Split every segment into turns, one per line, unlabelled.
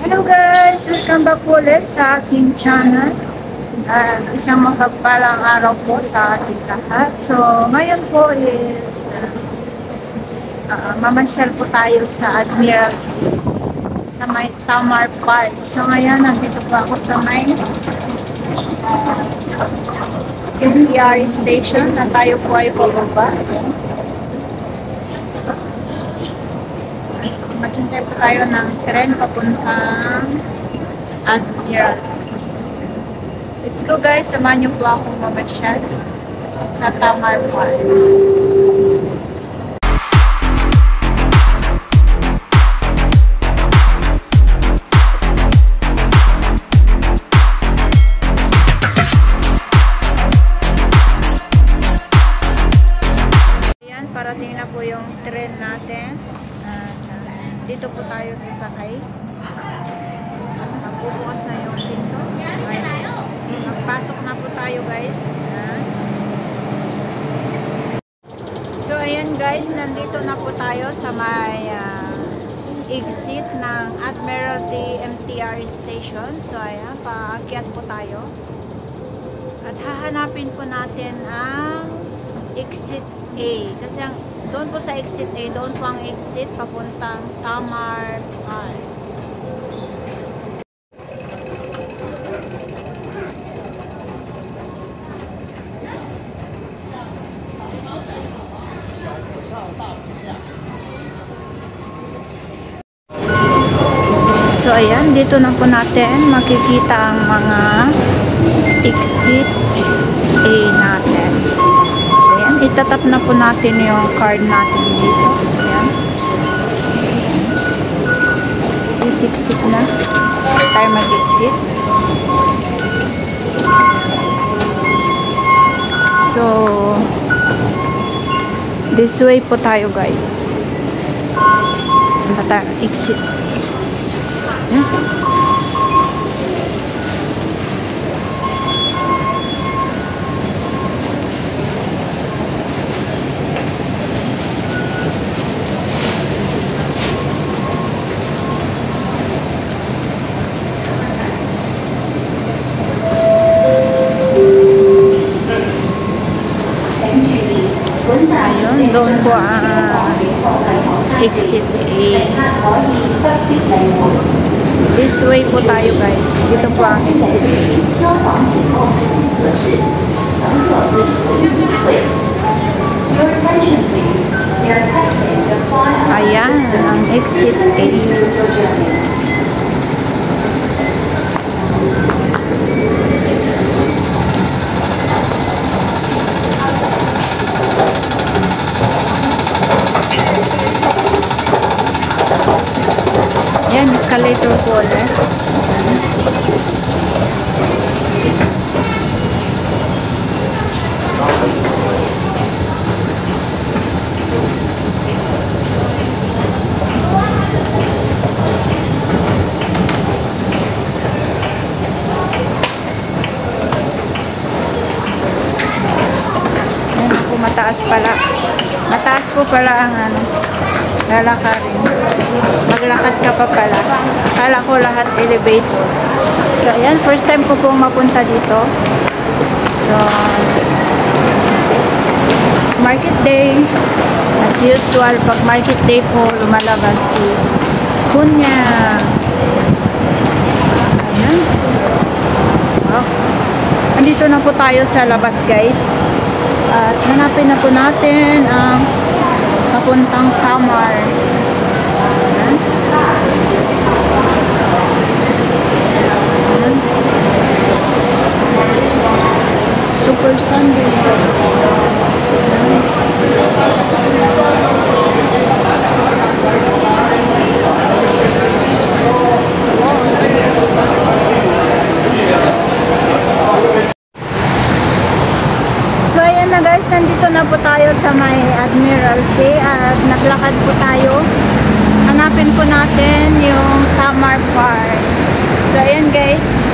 Hello guys! Welcome back ulit sa aking channel. Isang mapagpalang araw po sa ating lahat. So, ngayon po is mamasyal po tayo sa Admiralty sa may Tamar Park. So, ngayon nandito po ako sa may MTR station na tayo po ay pababa. Maghintay po tayo ng tren papuntang Admiralty. Let's go guys, samahan niyo po akong mamasyal sa Tamar Park. Ayan, parating na po yung tren natin. Dito po tayo sasakay. Nagbubukas na yung pinto. Nagpasok na po tayo guys. So ayan guys, nandito na po tayo sa may exit ng Admiralty MTR station. So ayan, paakyat po tayo. At hahanapin po natin ang exit A. Kasi doon po sa exit A, doon po ang exit papuntang Tamar Park. So ayan, dito na po natin makikita ang mga exit A natin. So ayan, itatap na po natin yung card natin dito. Ayan. Sisiksik na tayo mag-exit. So this way po tayo guys. Punta tayo exit. Ayan. Ayun, doon po ang exit A. This way po tayo guys. Dito po ang exit A. Ayan, ang exit A. Yan, escalator po ulit. Yan po, mataas pala. Mataas po pala ang lalakarin. Maglakad ka pa pala. Akala ko lahat elevator. So, ayan. First time ko pong mapunta dito. So, market day. As usual, pag market day po, lumalabas si Kunya. Ayan. Wow. Andito na po tayo sa labas, guys. At hanapin na po natin ang papuntang Tamar. Super Sunday. So ayan na guys, nandito na po tayo sa may Admiralty at naglakad po tayo. Hanapin po natin yung Tamar Park. So ayan guys,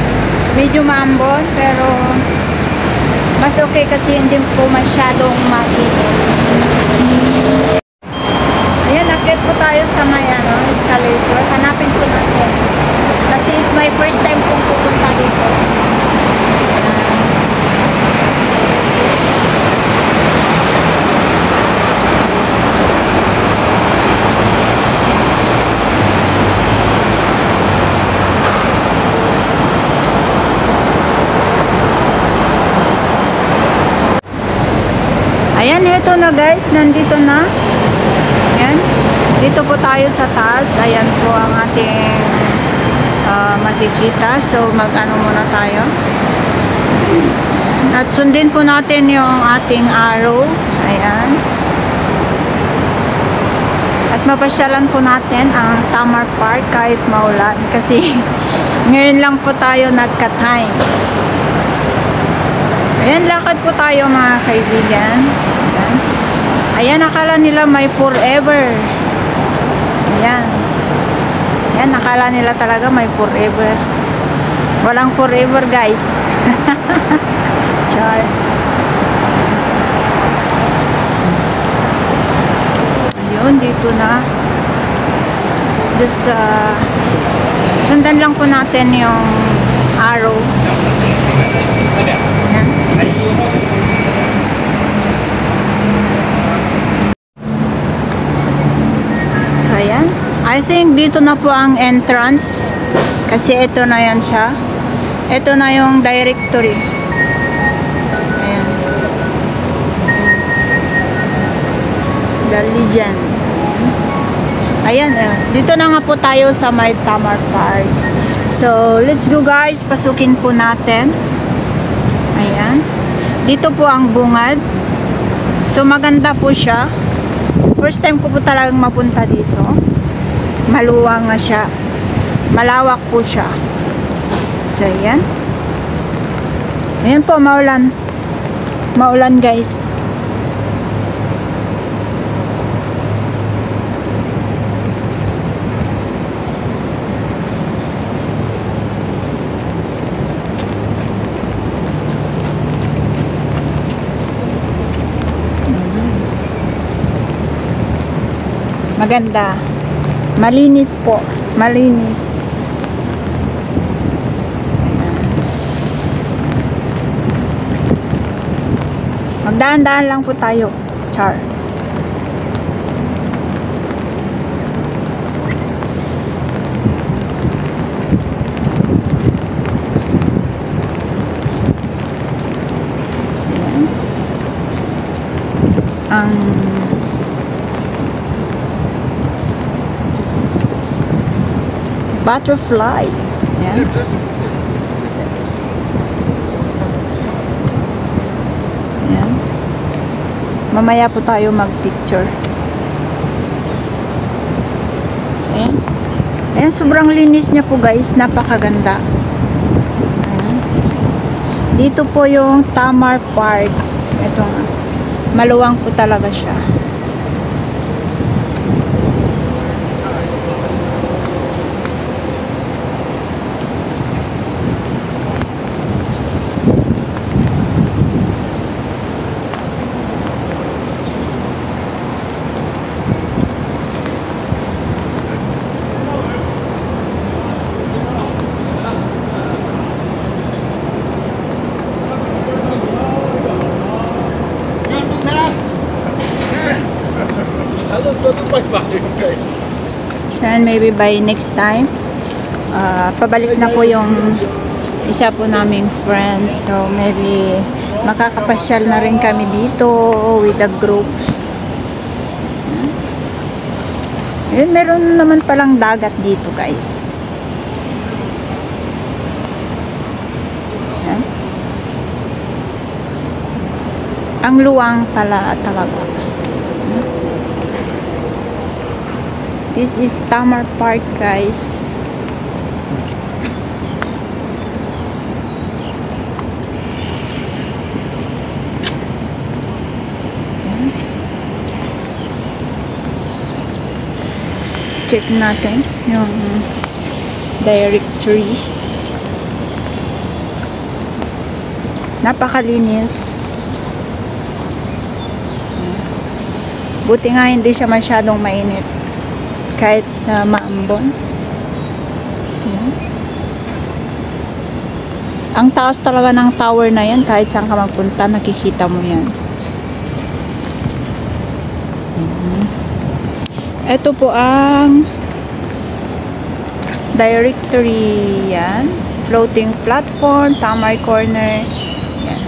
medyo maambon pero mas okay kasi hindi po masyadong makita. Ayan, akit po tayo sa may escalator. Hanapin po natin. na guys, nandito na. Ayan. Dito po tayo sa taas. Ayan po ang ating makikita. So mag-ano muna tayo. At sundin po natin yung ating arrow. Ayan. At mapasyalan po natin ang Tamar Park kahit maulan. Kasi ngayon lang po tayo nagka-time. Ayan, lakad po tayo mga kaibigan. Ayan. Ayan, akala nila may forever. Ayan. Ayan, akala nila talaga may forever. Walang forever guys. Char. Ayun, dito na. Just sundan lang po natin yung arrow. Ayan. So ayan, I think dito na po ang entrance kasi ito na yan siya. Ito na yung directory. Ayan. The Legend. Ayan, dito na nga po tayo sa may Tamar Park. So let's go guys, pasukin po natin. Ayan. Dito po ang bungad. So maganda po siya. First time ko po talagang mapunta dito. Maluwang nga siya. Malawak po siya. So ayan. Ayan po, maulan. Maulan guys. Maganda. Malinis po. Malinis. Magdaan-daan lang po tayo. Char. So, yan. Butterfly. Yan. Yan. Mamaya po tayo mag-picture. So, yan. Ayan, sobrang linis niya po guys. Napakaganda. Ayan. Dito po yung Tamar Park. Ito nga. Maluwang po talaga siya. So maybe by next time pabalik na po yung isa po naming friend, so maybe makakapasyal na rin kami dito with the group. Yun, meron naman palang dagat dito guys. Yan. Ang luwang talaga. This is Tamar Park guys. Check natin yung directory. Napakalinis. Buti nga hindi siya masyadong mainit kahit maambon. Ang taas talaga ng tower na yan, kahit saan ka magpunta nakikita mo yan. Ito po ang directory yan. Floating platform, Tamar Corner. Yan.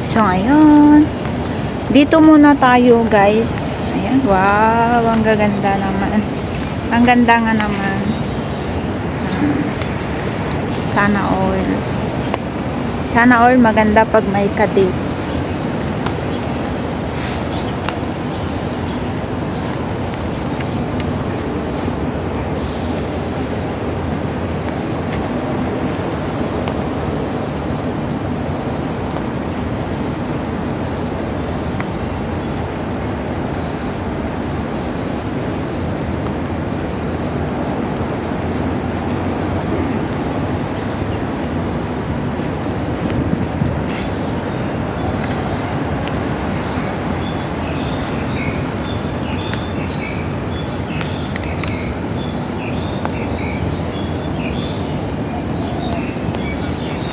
So ngayon Dito muna tayo guys. Ayan, wow, ang gaganda naman. Ang ganda nga naman. Sana all. Sana all maganda pag may kadate.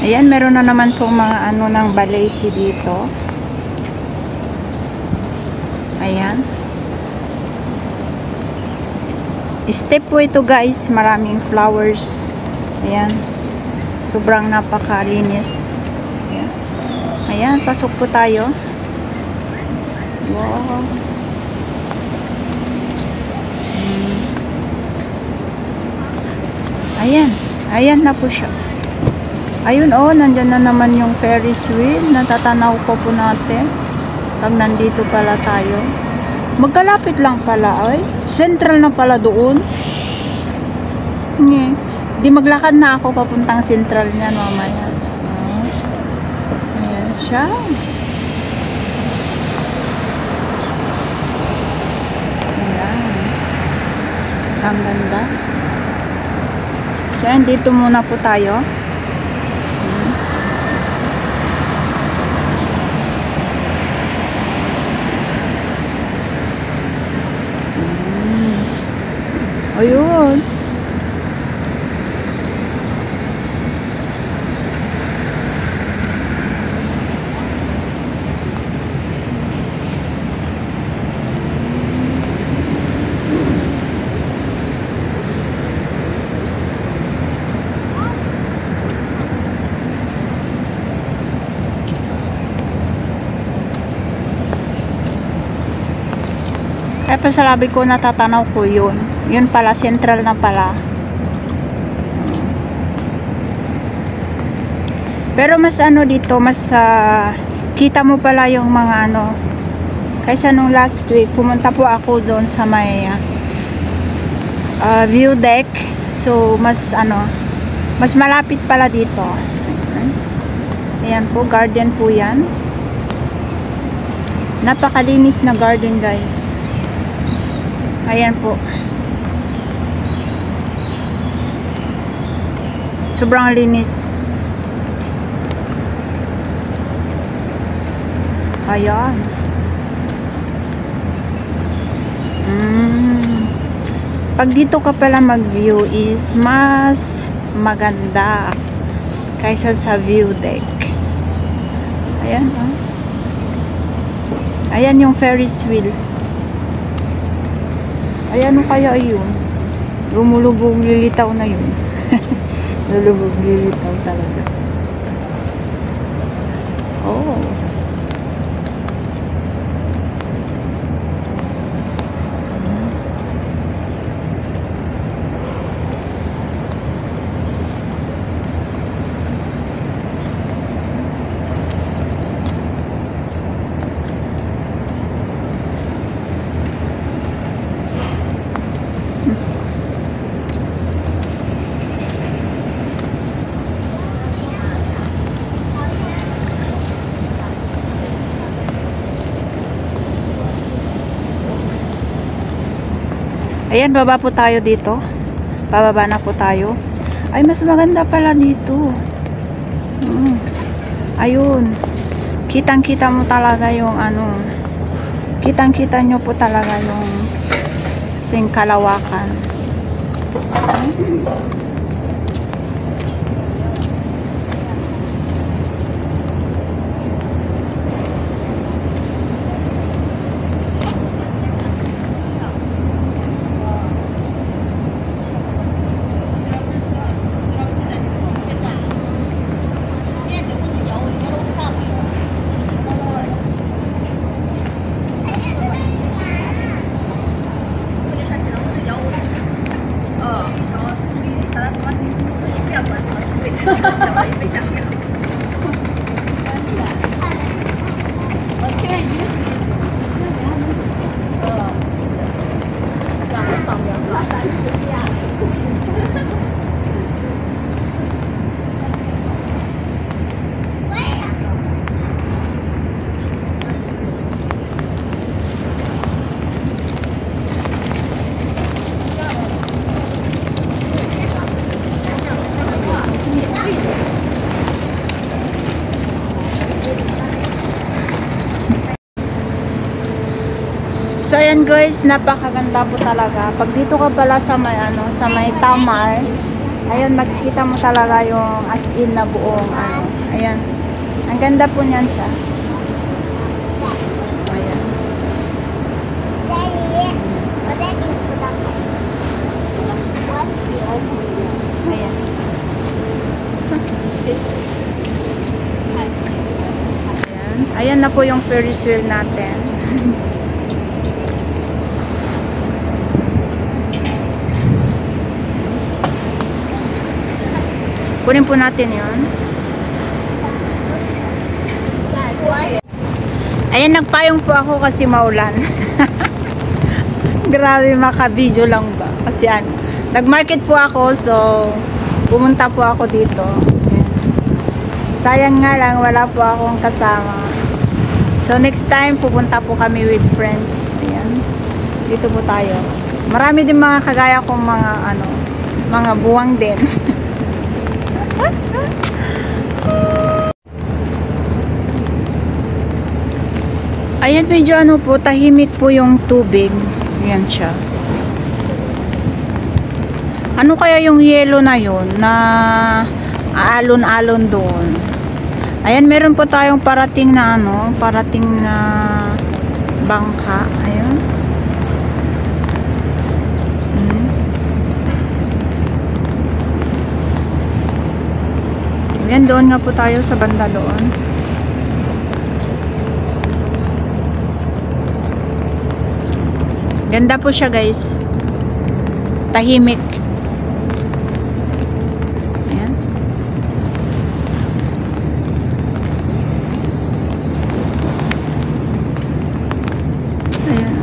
Ayan, meron na naman pong mga ano ng baleti dito. Ayan. Step po ito guys, maraming flowers. Ayan. Sobrang napakalinis. Ayan. Ayan, pasok po tayo. Wow. Ayan. Ayan na po siya. Ayun oh, nandyan na naman yung Ferris wheel. Natatanaw po natin. Pag nandito pala tayo. Magkalapit lang pala. Ay, central na pala doon. Di maglakad na ako papuntang central niyan mamaya. Oh. Ayan siya. Ayan. Ang ganda. So, dito muna po tayo. Ayun. Kaya pa sa labi ko natatanaw ko yun. Yun pala, central na pala. Pero mas ano dito, mas kita mo pala yung mga ano. Kaysa nung last week, pumunta po ako doon sa may view deck. So, mas ano, mas malapit pala dito. Ayan po, garden po yan. Napakalinis na garden guys. Ayan po. Sobrang linis. Ayan. Pag dito ka pala mag-view is mas maganda kaysa sa view deck. Ayan. Oh. Ayan yung Ferris wheel. Ayan o kaya yun. Lumulubog lilitaw na yun. Lulubog lilitaw talaga. Oh. Ayan, baba po tayo dito. Pababa na po tayo. Ay, mas maganda pala dito. Ayun. Kitang-kita mo talaga yung ano. Kitang-kita nyo po talaga yung singkalawakan.
集まって、不要管它，对，小了也被吓掉。我现在已经是，老人了，30呀。
So ayan guys, napakaganda po talaga. Pag dito ka pala sa may sa may Tamar, ayun makikita mo talaga yung as in na buong ayan. Ang ganda po niyan siya. Ayan. Ayan. Ayan. Ayan na po yung Ferris wheel natin. Kunin po natin yun. Ayan, nagpayong po ako kasi maulan. Grabe, maka-video lang ba? Kasi nag-market po ako, so pumunta po ako dito. Ayan. Sayang nga lang, wala po akong kasama. So next time, pupunta po kami with friends. Ayan. Dito po tayo. Marami din mga kagaya kong mga buwang din. Ayan, medyo po, tahimik po yung tubig. Ayan siya. Ano kaya yung yellow na yun na aalon-alon doon? Ayan, meron po tayong parating na parating na bangka. Ayan. Ayan, doon nga po tayo sa banda doon. Ganda po siya guys. Tahimik. Ayan. Ayan.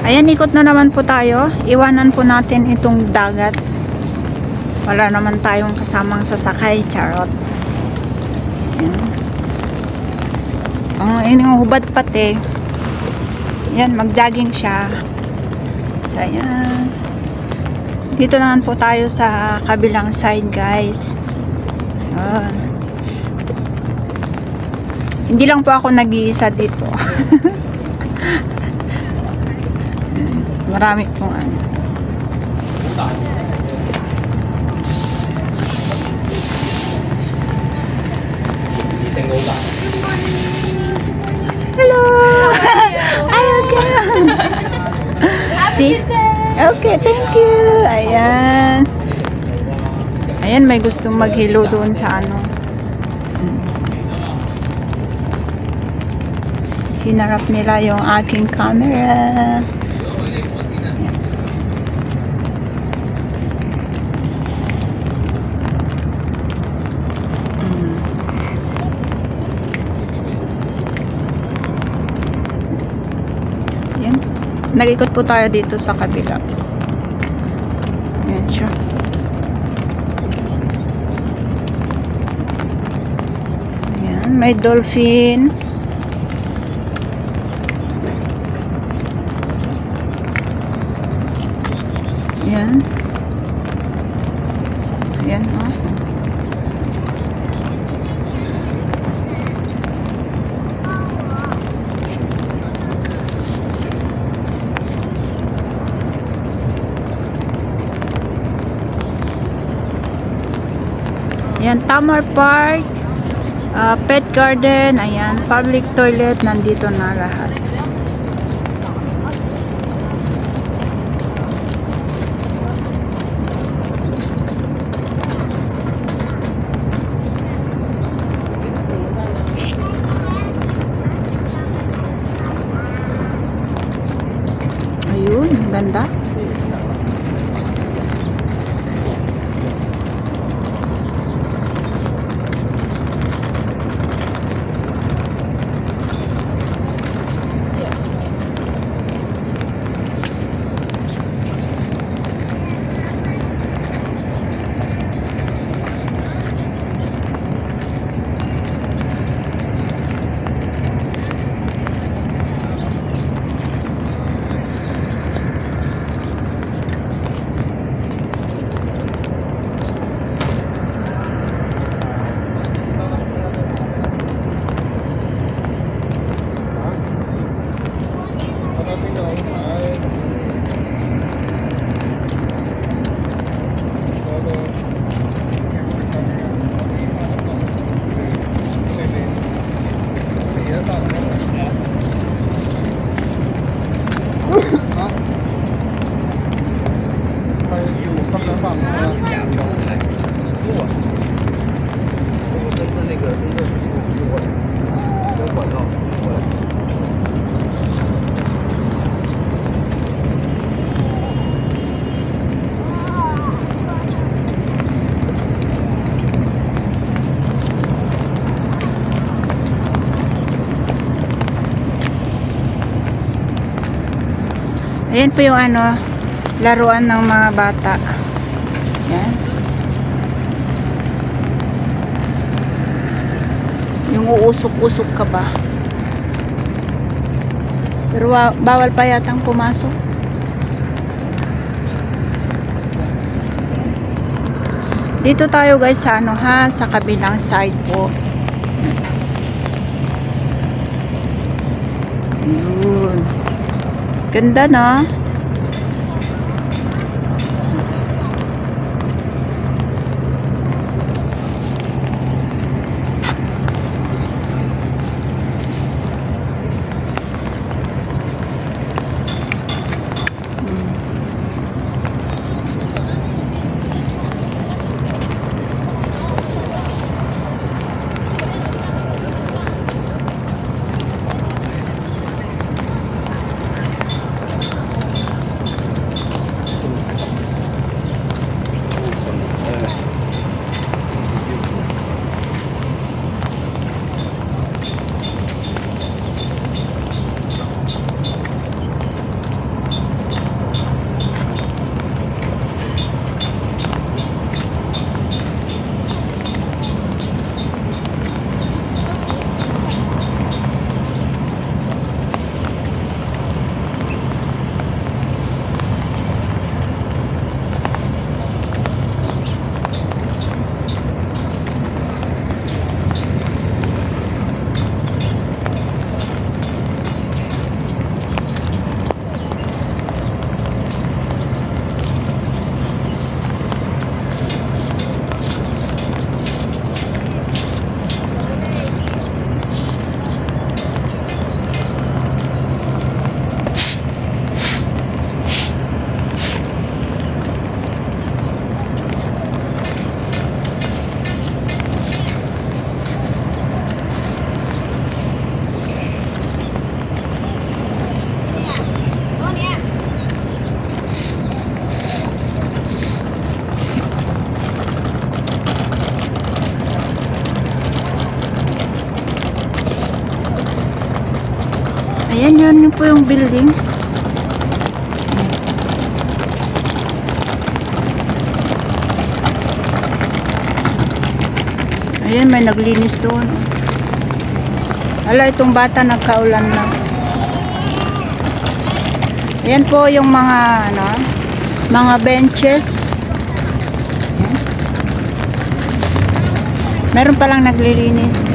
Ayan, ikot na naman po tayo. Iwanan po natin itong dagat. Wala naman tayong kasamang sasakay. Charot. Ayan. Ang hubad pati. Yan, mag-jogging siya. So, ayan. Dito naman po tayo sa kabilang side, guys. Ayan. Hindi lang po ako nag-iisa dito. Marami pong Hello! See? Okay, thank you. Ayan. Ayan, may gustong maghilo doon sa hinarap nila yung aking camera. Nag-ikot po tayo dito sa kabila. Ayan siya. Ayan, may dolphin. Ayan. Ayan, oh. Ayan, Tamar Park, pet garden, ayan, public toilet, nandito na lahat. Ayun, ang ganda.
有深圳放是亚洲台过，深圳那个深圳有管道过来。
Ayan po yung ano, laruan ng mga bata. Yan. Yung uusok-usok ka ba? Pero bawal pa yatang pumasok. Dito tayo guys sa ano ha, sa kabilang side po. Yun. Ganda na. Ayan, yun po yung building. Ayan, may naglinis doon. Hala, itong bata nagkaulan na. Ayan po yung mga ano, mga benches. Ayan. Meron palang naglilinis.